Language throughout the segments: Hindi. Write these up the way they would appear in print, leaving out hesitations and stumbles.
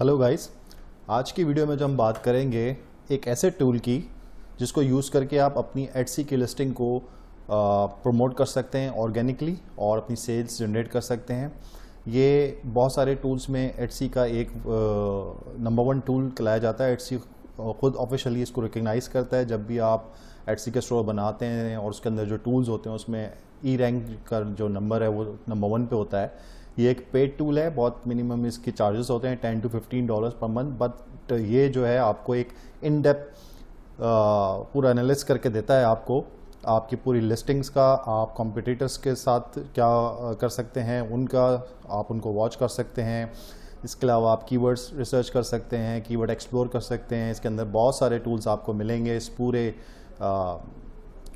हेलो गाइस, आज की वीडियो में जो हम बात करेंगे एक ऐसे टूल की जिसको यूज़ करके आप अपनी एटसी की लिस्टिंग को प्रमोट कर सकते हैं ऑर्गेनिकली और अपनी सेल्स जनरेट कर सकते हैं। ये बहुत सारे टूल्स में एटसी का एक नंबर 1 टूल कहलाया जाता है। एटसी खुद ऑफिशियली इसको रिकग्नाइज़ करता है। जब भी आप एटसी के स्टोर बनाते हैं और उसके अंदर जो टूल्स होते हैं उसमें ई रैंक का जो नंबर है वो नंबर 1 पे होता है। ये एक पेड टूल है, बहुत मिनिमम इसके चार्जेस होते हैं $10 to $15 पर मंथ, बट ये जो है आपको एक इन डेप्थ पूरा एनालिस करके देता है आपको आपकी पूरी लिस्टिंग्स का, आप कॉम्पिटिटर्स के साथ क्या कर सकते हैं उनका, आप उनको वॉच कर सकते हैं। इसके अलावा आप कीवर्ड्स रिसर्च कर सकते हैं, कीवर्ड एक्सप्लोर कर सकते हैं। इसके अंदर बहुत सारे टूल्स आपको मिलेंगे इस पूरे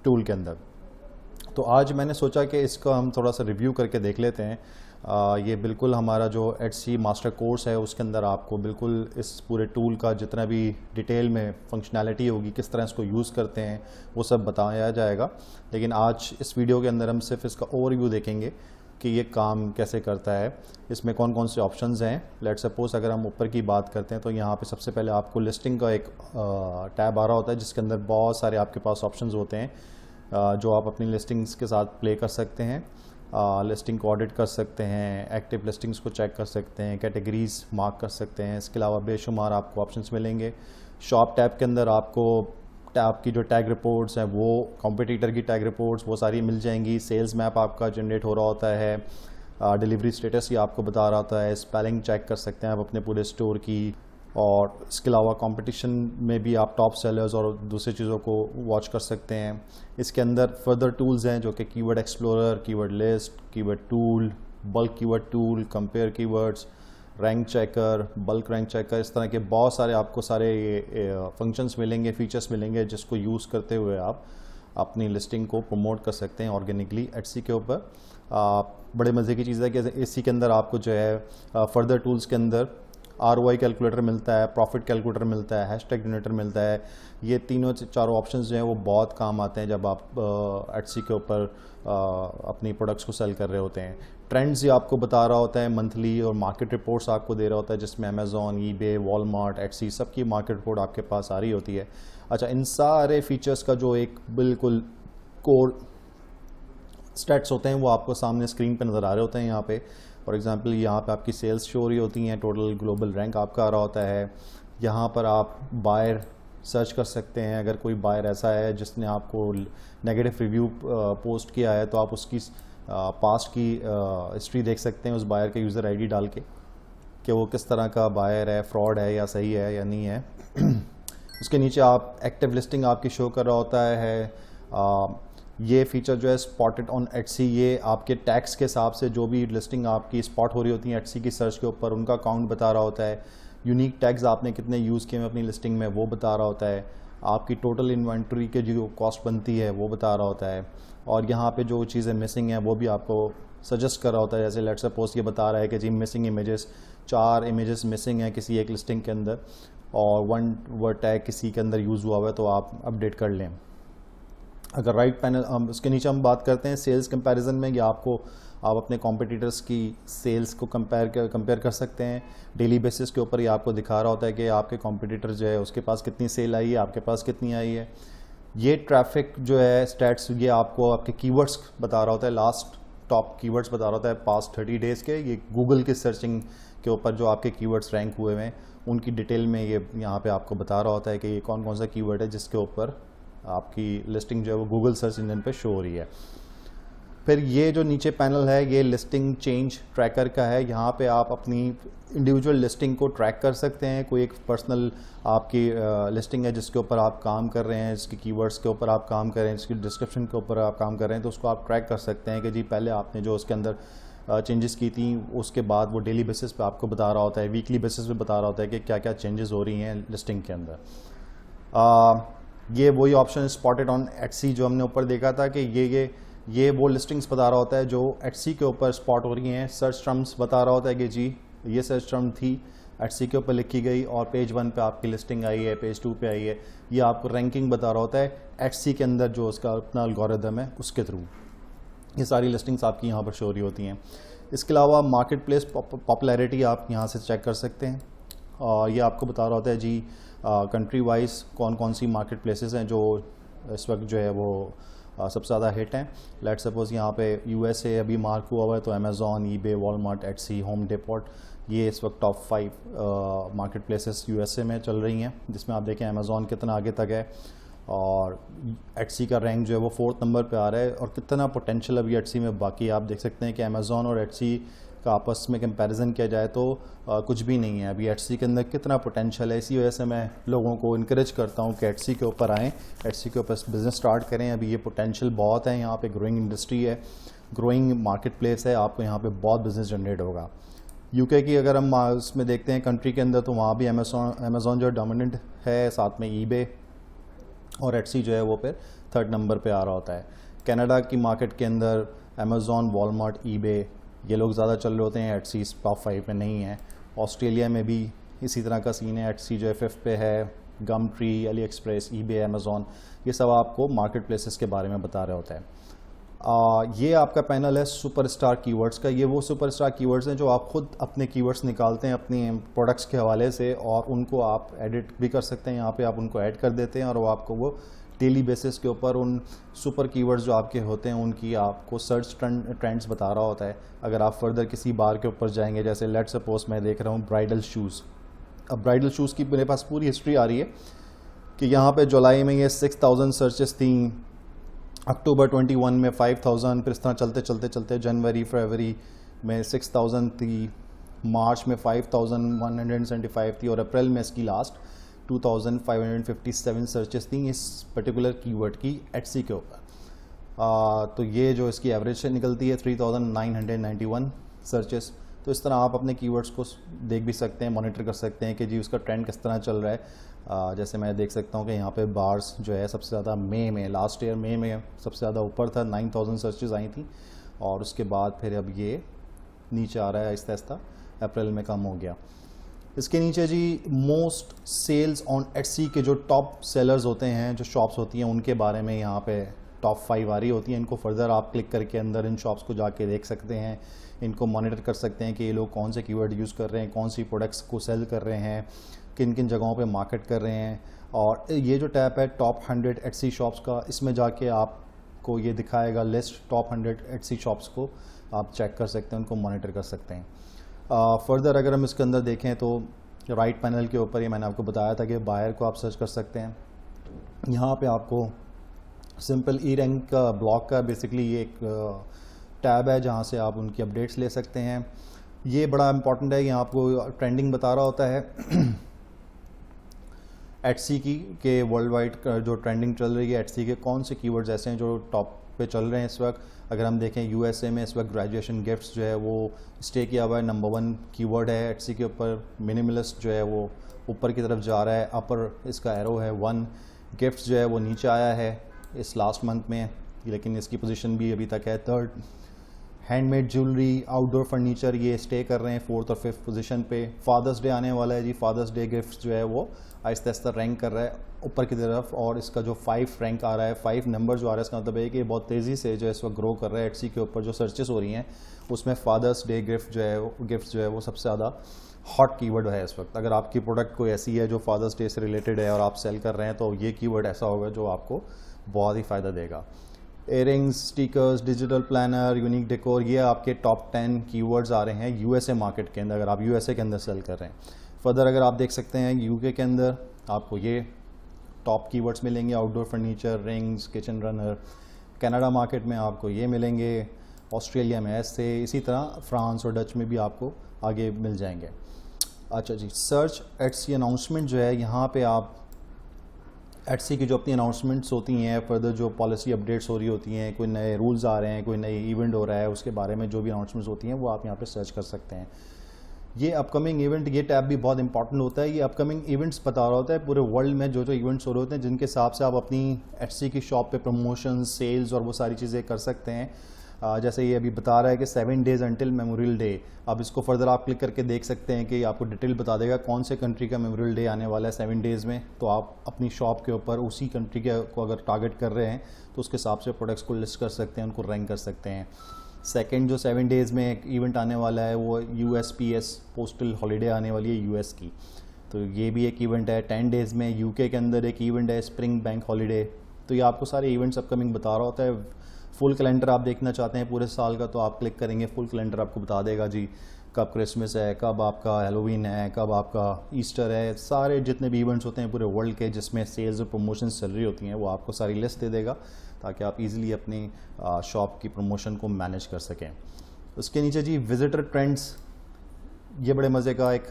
टूल के अंदर। तो आज मैंने सोचा कि इसका हम थोड़ा सा रिव्यू करके देख लेते हैं। ये बिल्कुल हमारा जो एटसी मास्टर कोर्स है उसके अंदर आपको बिल्कुल इस पूरे टूल का जितना भी डिटेल में फंक्शनैलिटी होगी, किस तरह इसको यूज़ करते हैं, वो सब बताया जाएगा। लेकिन आज इस वीडियो के अंदर हम सिर्फ इसका ओवरव्यू देखेंगे कि ये काम कैसे करता है, इसमें कौन कौन से ऑप्शंस हैं। लेट्स सपोज अगर हम ऊपर की बात करते हैं तो यहाँ पे सबसे पहले आपको लिस्टिंग का एक टैब आ रहा होता है जिसके अंदर बहुत सारे आपके पास ऑप्शंस होते हैं जो आप अपनी लिस्टिंग्स के साथ प्ले कर सकते हैं। लिस्टिंग को ऑडिट कर सकते हैं, एक्टिव लिस्टिंग्स को चेक कर सकते हैं, कैटेगरीज मार्क कर सकते हैं। इसके अलावा बेशुमार आपको ऑप्शंस मिलेंगे। शॉप टैब के अंदर आपको टैब की जो टैग रिपोर्ट्स हैं वो कॉम्पिटिटर की टैग रिपोर्ट्स वो सारी मिल जाएंगी। सेल्स मैप आपका जनरेट हो रहा होता है, डिलीवरी स्टेटस ही आपको बता रहा होता है, स्पेलिंग चेक कर सकते हैं आप अपने पूरे स्टोर की। और इसके अलावा कंपटीशन में भी आप टॉप सेलर्स और दूसरी चीज़ों को वॉच कर सकते हैं। इसके अंदर फर्दर टूल्स हैं जो कि keyword explorer, keyword list, keyword tool, bulk keyword tool, compare keywords, rank checker, bulk rank checker, इस तरह के बहुत सारे आपको सारे फंक्शंस मिलेंगे, फीचर्स मिलेंगे जिसको यूज़ करते हुए आप अपनी लिस्टिंग को प्रमोट कर सकते हैं ऑर्गेनिकली एटसी के ऊपर। बड़े मज़े की चीज़ है कि इसी के अंदर आपको जो है फर्दर टूल्स के अंदर ROI कैलकुलेटर मिलता है, प्रॉफिट कैलकुलेटर मिलता है, हैशटैग जनरेटर मिलता है। ये तीनों चारों ऑप्शंस जो हैं वो बहुत काम आते हैं जब आप एटसी के ऊपर अपनी प्रोडक्ट्स को सेल कर रहे होते हैं। ट्रेंड्स ये आपको बता रहा होता है मंथली, और मार्केट रिपोर्ट्स आपको दे रहा होता है जिसमें अमेज़ॉन, ईबे, वॉलमार्ट, एटसी सबकी मार्केट रिपोर्ट आपके पास आ रही होती है। अच्छा, इन सारे फीचर्स का जो एक बिल्कुल कोर स्टैट्स होते हैं वो आपको सामने स्क्रीन पे नज़र आ रहे होते हैं। यहाँ पे फॉर एग्जांपल यहाँ पे आपकी सेल्स शो हो रही होती हैं, टोटल ग्लोबल रैंक आपका आ रहा होता है। यहाँ पर आप बायर सर्च कर सकते हैं। अगर कोई बायर ऐसा है जिसने आपको नेगेटिव रिव्यू पोस्ट किया है तो आप उसकी पास्ट की हिस्ट्री देख सकते हैं उस बायर के यूज़र आईडी डाल के कि वो किस तरह का बायर है, फ्रॉड है या सही है या नहीं है। उसके नीचे आप एक्टिव लिस्टिंग आपकी शो कर रहा होता है। ये फीचर जो है स्पॉटेड ऑन एटसी, ये आपके टैग्स के हिसाब से जो भी लिस्टिंग आपकी स्पॉट हो रही होती है एटसी की सर्च के ऊपर उनका काउंट बता रहा होता है। यूनिक टैग्स आपने कितने यूज़ किए हैं अपनी लिस्टिंग में वो बता रहा होता है। आपकी टोटल इन्वेंट्री के जो कॉस्ट बनती है वो बता रहा होता है। और यहाँ पे जो चीज़ें मिसिंग हैं वो भी आपको सजेस्ट कर रहा होता है। जैसे लेट्स सपोज ये बता रहा है कि जी मिसिंग इमेजेस, 4 इमेजेस मिसिंग हैं किसी एक लिस्टिंग के अंदर और 1 वर्ड टैग किसी के अंदर यूज़ हुआ हुआ है तो आप अपडेट कर लें। अगर राइट पैनल उसके नीचे हम बात करते हैं सेल्स कंपैरिजन में, या आपको आप अपने कॉम्पिटिटर्स की सेल्स को कंपेयर कर सकते हैं डेली बेसिस के ऊपर। ये आपको दिखा रहा होता है कि आपके कॉम्पिटिटर जो है उसके पास कितनी सेल आई है, आपके पास कितनी आई है। ये ट्रैफिक जो है स्टैट्स ये आपको आपके कीवर्ड्स बता रहा होता है, लास्ट टॉप कीवर्ड्स बता रहा होता है पास्ट 30 डेज़ के। ये गूगल की सर्चिंग के ऊपर जो आपके कीवर्ड्स रैंक हुए हैं उनकी डिटेल में ये यहाँ पे आपको बता रहा होता है कि ये कौन कौन सा कीवर्ड है जिसके ऊपर आपकी लिस्टिंग जो है वो गूगल सर्च इंजन पे शो हो रही है। फिर ये जो नीचे पैनल है ये लिस्टिंग चेंज ट्रैकर का है। यहाँ पे आप अपनी इंडिविजुअल लिस्टिंग को ट्रैक कर सकते हैं। कोई एक पर्सनल आपकी लिस्टिंग है जिसके ऊपर आप काम कर रहे हैं, जिसके कीवर्ड्स के ऊपर आप काम कर रहे हैं, जिसकी डिस्क्रिप्शन के ऊपर आप काम कर रहे हैं, तो उसको आप ट्रैक कर सकते हैं कि जी पहले आपने जो उसके अंदर चेंजेस की थी उसके बाद वो डेली बेसिस पे आपको बता रहा होता है, वीकली बेसिस पे बता रहा होता है कि क्या क्या चेंजेस हो रही हैं लिस्टिंग के अंदर। ये वही ऑप्शन स्पॉटेड ऑन एटसी जो हमने ऊपर देखा था कि ये वो लिस्टिंग्स बता रहा होता है जो एटसी के ऊपर स्पॉट हो रही हैं। सर्च टर्म्स बता रहा होता है कि जी ये सर्च टर्म थी एटसी के ऊपर लिखी गई और पेज 1 पे आपकी लिस्टिंग आई है, पेज 2 पे आई है। ये आपको रैंकिंग बता रहा होता है एटसी के अंदर जो उसका अपना एल्गोरिथम है उसके थ्रू। ये सारी लिस्टिंग्स आपकी यहाँ पर शो हो रही होती हैं। इसके अलावा मार्केट प्लेस पॉपुलैरिटी आप यहाँ से चेक कर सकते हैं। ये आपको बता रहा होता है जी कंट्री वाइज कौन कौन सी मार्केट प्लेसेस हैं जो इस वक्त जो है वो सबसे ज़्यादा हिट हैं। लेट सपोज़ यहाँ पे यूएसए अभी मार्क हुआ हुआ है, तो Amazon, eBay, Walmart, Etsy, home deputy, ये इस वक्त टॉप 5 मार्केट प्लेसेस यूएसए में चल रही हैं, जिसमें आप देखें अमेज़ॉन कितना आगे तक है और एटसी का रैंक जो है वो 4th नंबर पे आ रहा है। और कितना पोटेंशियल अभी एटसी में बाकी आप देख सकते हैं कि अमेज़ॉन और एटसी का आपस में कंपैरिजन किया जाए तो कुछ भी नहीं है। अभी एटसी के अंदर कितना पोटेंशियल है, इसी वजह से मैं लोगों को इनकरेज करता हूँ कि एटसी के ऊपर आएँ, एटसी के ऊपर बिज़नेस स्टार्ट करें। अभी ये पोटेंशियल बहुत है, यहाँ पे ग्रोइंग इंडस्ट्री है, ग्रोइंग मार्केट प्लेस है, आपको यहाँ पे बहुत बिजनेस जनरेट होगा। यूके की अगर हम उसमें देखते हैं कंट्री के अंदर, तो वहाँ भी अमेज़ॉन जो डोमिनेंट है, साथ में ईबे और एटसी जो है वो फिर 3rd नंबर पे आ रहा होता है। कनाडा की मार्केट के अंदर अमेज़ॉन, वॉलमार्ट, ईबे ये लोग ज़्यादा चल रहे होते हैं, एटसी टॉप 5 में नहीं है। ऑस्ट्रेलिया में भी इसी तरह का सीन है, एटसी जो है 5th पे है, Gumtree, AliExpress, eBay, Amazon, ये सब आपको मार्केट प्लेसेस के बारे में बता रहे होता है। ये आपका पैनल है सुपरस्टार कीवर्ड्स का। ये वो सुपरस्टार कीवर्ड्स हैं जो आप खुद अपने कीवर्ड्स निकालते हैं अपने प्रोडक्ट्स के हवाले से, और उनको आप एडिट भी कर सकते हैं। यहाँ पे आप उनको ऐड कर देते हैं और वो आपको वो डेली बेसिस के ऊपर उन सुपर कीवर्ड्स जो आपके होते हैं उनकी आपको सर्च ट्रेंड्स बता रहा होता है। अगर आप फर्दर किसी बार के ऊपर जाएंगे, जैसे लेट सपोज मैं देख रहा हूँ ब्राइडल शूज़, अब ब्राइडल शूज़ की मेरे पास पूरी हिस्ट्री आ रही है कि यहाँ पे जुलाई में ये 6000 सर्चेस थी, अक्टूबर 21 में 5000, फिर इस तरह चलते चलते चलते जनवरी फरवरी में 6000 थी, मार्च में 5175 थी और अप्रैल में इसकी लास्ट 2557 सर्चेस थी इस पर्टिकुलर कीवर्ड की एटसी के ऊपर। तो ये जो इसकी एवरेज से निकलती है 3991 सर्चेस। तो इस तरह आप अपने कीवर्ड्स को देख भी सकते हैं, मॉनिटर कर सकते हैं कि जी उसका ट्रेंड किस तरह चल रहा है। जैसे मैं देख सकता हूँ कि यहाँ पे बार्स जो है सबसे ज़्यादा मई में, लास्ट ईयर मई में सबसे ज़्यादा ऊपर था, 9000 सर्चेस आई थी, और उसके बाद फिर अब ये नीचे आ रहा है आहिस्ता आहिस्ता, अप्रैल में कम हो गया। इसके नीचे जी मोस्ट सेल्स ऑन एटसी के जो टॉप सेलर्स होते हैं, जो शॉप्स होती हैं, उनके बारे में यहाँ पे टॉप 5 आ रही होती हैं। इनको फर्दर आप क्लिक करके अंदर इन शॉप्स को जाके देख सकते हैं, इनको मॉनिटर कर सकते हैं कि ये लोग कौन से कीवर्ड यूज़ कर रहे हैं, कौन सी प्रोडक्ट्स को सेल कर रहे हैं, किन किन जगहों पे मार्केट कर रहे हैं। और ये जो टैब है टॉप 100 एटसी शॉप्स का, इसमें जाके आपको ये दिखाएगा लिस्ट, टॉप 100 एटसी शॉप्स को आप चेक कर सकते हैं, उनको मॉनिटर कर सकते हैं। फर्दर अगर हम इसके अंदर देखें तो राइट पैनल के ऊपर ये मैंने आपको बताया था कि बायर को आप सर्च कर सकते हैं। यहाँ पे आपको सिंपल ई रैंक का ब्लॉक का बेसिकली ये एक टैब है जहाँ से आप उनकी अपडेट्स ले सकते हैं। ये बड़ा इंपॉर्टेंट है, यहाँ आपको ट्रेंडिंग बता रहा होता है एटसी की के वर्ल्ड वाइड जो ट्रेंडिंग चल रही है एटसी के कौन से कीवर्ड्स ऐसे हैं जो टॉप पे चल रहे हैं इस वक्त। अगर हम देखें यूएसए में इस वक्त ग्रेजुएशन गिफ्ट्स जो है वो स्टे किया हुआ है, नंबर 1 कीवर्ड है एटसी के ऊपर। मिनिमलिस्ट जो है वो ऊपर की तरफ जा रहा है, अपर इसका एरो है 1। गिफ्ट्स जो है वो नीचे आया है इस लास्ट मंथ में, लेकिन इसकी पोजीशन भी अभी तक है 3rd। Handmade jewellery, outdoor furniture ये स्टे कर रहे हैं 4th और 5th पोजीशन पे। फादर्स डे आने वाला है जी, फादर्स डे गिफ्ट्स जो है वो आहिस्ता आहिस्ता रैंक कर रहा है ऊपर की तरफ, और इसका जो 5 रैंक आ रहा है, 5 नंबर जो आ रहा है, इसका मतलब है कि बहुत तेज़ी से जो है इस वक्त ग्रो कर रहा है एटसी के ऊपर। जो सर्चेस हो रही हैं उसमें फादर्स डे गिफ्ट जो है वो सबसे ज़्यादा हॉट कीवर्ड है इस वक्त। अगर आपकी प्रोडक्ट कोई ऐसी है जो फादर्स डे से रिलेटेड है और आप सेल कर रहे हैं तो ये कीवर्ड ऐसा होगा जो आपको बहुत ही फ़ायदा देगा। Earrings, stickers, digital planner, unique decor, ये आपके टॉप 10 कीवर्ड्स आ रहे हैं यूएसए मार्केट के अंदर, अगर आप यूएसए के अंदर सेल कर रहे हैं। फर्दर अगर आप देख सकते हैं यूके के अंदर आपको ये टॉप कीवर्ड्स मिलेंगे, outdoor furniture, rings, kitchen runner. Canada market में आपको ये मिलेंगे, ऑस्ट्रेलिया में ऐसे, इसी तरह फ्रांस और डच में भी आपको आगे मिल जाएंगे। अच्छा जी, सर्च एटसी अनाउंसमेंट जो है, यहाँ पे आप एटसी की जो अपनी अनाउंसमेंट्स होती हैं, फर्दर जो पॉलिसी अपडेट्स हो रही होती हैं, कोई नए रूल्स आ रहे हैं, कोई नए इवेंट हो रहा है, उसके बारे में जो भी अनाउंसमेंट्स होती हैं वो आप यहाँ पे सर्च कर सकते हैं। ये अपकमिंग इवेंट, ये टैब भी बहुत इंपॉर्टेंट होता है। ये अपकमिंग इवेंट्स बता रहा होता है पूरे वर्ल्ड में जो जो इवेंट्स हो रहे होते हैं, जिनके हिसाब से आप अपनी एटसी की शॉप पे प्रमोशन, सेल्स और वो सारी चीज़ें कर सकते हैं। जैसे ये अभी बता रहा है कि 7 days until मेमोरियल डे। अब इसको फर्दर आप क्लिक करके देख सकते हैं कि आपको डिटेल बता देगा कौन से कंट्री का मेमोरियल डे आने वाला है 7 days में। तो आप अपनी शॉप के ऊपर उसी कंट्री के को अगर टारगेट कर रहे हैं तो उसके हिसाब से प्रोडक्ट्स को लिस्ट कर सकते हैं, उनको रैंक कर सकते हैं। सेकंड जो 7 days में एक इवेंट आने वाला है वो USPS पोस्टल हॉलीडे आने वाली है यूएस की। तो ये भी एक इवेंट है। 10 डेज़ में यूके के अंदर एक इवेंट है, स्प्रिंग बैंक हॉलीडे। तो ये आपको सारे इवेंट्स अपकमिंग बता रहा होता है। फुल कैलेंडर आप देखना चाहते हैं पूरे साल का, तो आप क्लिक करेंगे, फुल कैलेंडर आपको बता देगा जी कब क्रिसमस है, कब आपका हैलोवीन है, कब आपका ईस्टर है। सारे जितने भी इवेंट्स होते हैं पूरे वर्ल्ड के जिसमें सेल्स और प्रमोशंस चल रही होती हैं, वो आपको सारी लिस्ट दे देगा ताकि आप इजीली अपनी शॉप की प्रमोशन को मैनेज कर सकें। उसके नीचे जी विजिटर ट्रेंड्स, ये बड़े मज़े का एक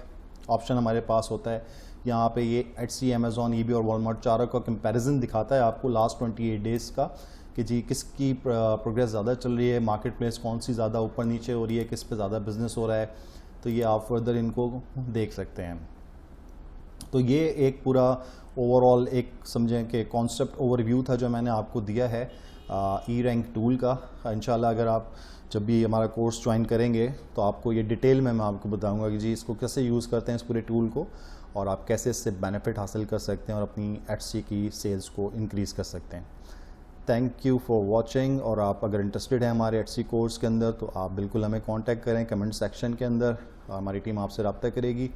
ऑप्शन हमारे पास होता है। यहाँ पे ये एटसी, अमेज़ॉन, ईबे और वॉलमार्ट चारों का कंपैरिजन दिखाता है आपको लास्ट 28 डेज़ का कि जी किसकी प्रोग्रेस ज़्यादा चल रही है, मार्केट प्लेस कौन सी ज़्यादा ऊपर नीचे हो रही है, किस पे ज़्यादा बिजनेस हो रहा है। तो ये आप फर्दर इनको देख सकते हैं। तो ये एक पूरा ओवरऑल एक समझें कि कॉन्सेप्ट ओवरव्यू था जो मैंने आपको दिया है ई रैंक टूल का। इंशाल्लाह अगर आप जब भी हमारा कोर्स ज्वाइन करेंगे तो आपको ये डिटेल में मैं आपको बताऊंगा कि जी इसको कैसे यूज़ करते हैं इस पूरे टूल को, और आप कैसे इससे बेनिफिट हासिल कर सकते हैं और अपनी एटसी की सेल्स को इंक्रीज़ कर सकते हैं। Thank you for watching. और आप अगर इंटरेस्टेड हैं हमारे एटसी कोर्स के अंदर तो आप बिल्कुल हमें कांटेक्ट करें कमेंट सेक्शन के अंदर, हमारी टीम आपसे रब्ता करेगी।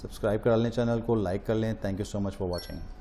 सब्सक्राइब करा लें चैनल को, लाइक कर लें। Thank you so much for watching.